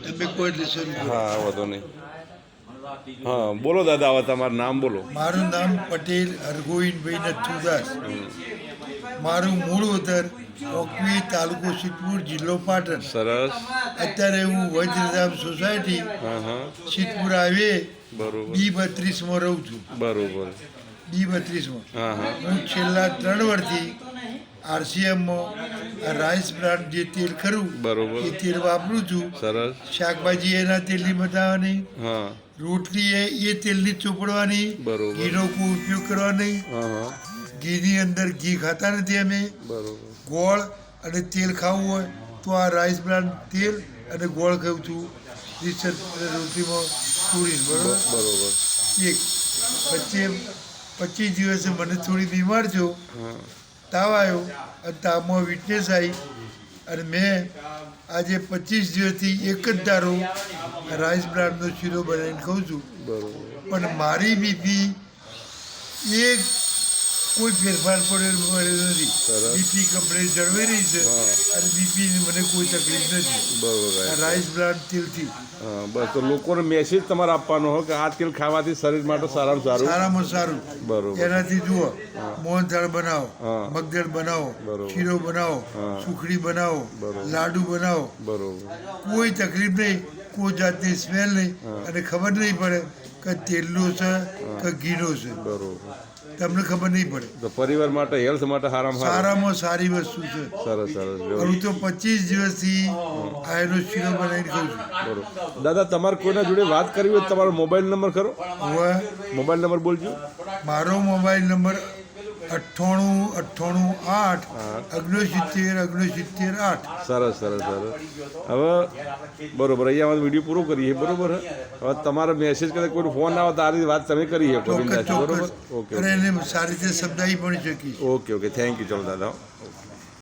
તમે કોઈ એટલે શરૂ કરો. હા વાંધો નહીં. હા બોલો દાદા, હવે તમારું નામ બોલો. મારું નામ પટેલ હરગોવિંદભાઈ નથુદાસ. મારું મૂળ વતન ઓકવી, તાલુકો સિદ્ધપુર, જિલ્લો પાટણ. સરસ. અત્યારે હું વજ્રધામ સોસાયટી હા હા સિદ્ધપુર હાઈવે બરોબર B32 રહું છું. બરોબર. B32. હા હા હું છેલ્લા 3 વર્ષથી RCMમાં રાઈસ બ્રાન્ડ જે તેલ ખરું બરોબર. એ તેલ વાપરું છું. સરસ. શાકભાજી એના તેલની બનાવવાની, હા રોટલી એ તેલની ચોપડવાની, બરોબર. ઘીનો કોઈ ઉપયોગ કરવા નહીં. હા હા ઘીની અંદર ઘી ખાતા નથી અમે. બરોબર. ગોળ અને તેલ ખાવું હોય તો આ રાઈસ બ્રાન્ડ તેલ અને ગોળ ખાઉં છું. રીસર રોટીમાં પૂરી બરોબર. બરોબર. એક વચ્ચે 25 દિવસે મને થોડી બીમાર છો, હા તાવ આવ્યો અને તાવમાં વીકનેસ આવી અને મેં આજે 25 દિવસથી એક જ દારૂ રાઈસ બ્રાન્ડનો શીરો બનાવીને ખાઉં છું. બરોબર. પણ મારી બીપી એક કોઈ ફેરફાર પડેલો નથી. સરસ. બીપી કમ્પ્લેટ જળવાઈ રહી છે હા. અને બીપીની મને કોઈ તકલીફ નથી બરોબર. આ રાઈસ બ્રાન્ડ તેલથી. હા બસ તો લોકોને મેસેજ તમારે આપવાનો હોય કે આ તેલ ખાવાથી શરીર માટે સારામાં સારું. સારામાં સારું. બરોબર. એનાથી જુઓ, મોહનથાળ બનાવો, હા. મગદળ બનાવો, બરોબર. શીરો બનાવો, હા. સુખડી બનાવો, બરોબર. લાડુ બનાવો, બરોબર. કોઈ તકલીફ નહીં, કોઈ જાતની સ્મેલ નહીં અને ખબર નહીં પડે કે તેલનું છે કે ઘીનો છે. બરોબર. તમને ખબર નહીં પડે. તો પરિવાર માટે હેલ્થ માટે સારામાં સારું. સારામાં સારી વસ્તુ છે. સરસ સરસ. હું તો 25 દિવસથી આ એનો શીરો બનાવીને ખાઉં છું. બરોબર. દાદા તમારે કોઈના જોડે વાત કરવી હોય તો તમારો મોબાઈલ નંબર ખરો? હવે મોબાઈલ નંબર બોલજો. મારો મોબાઈલ નંબર 98 સરસ સરસ સરસ. હવે બરોબર, અહીંયા અમે વિડીયો પૂરો કરીએ. બરોબર. હવે તમારો મેસેજ કરે, કોઈ ફોન આવે તો આ રીતે વાત તમે કરી શકો. ચોક્કસ બરોબર. ચોક્કસ ઓકે અને એને સારી રીતે સમજાવી પણ શકીશ. Okay okay thank you. ચલો દાદા.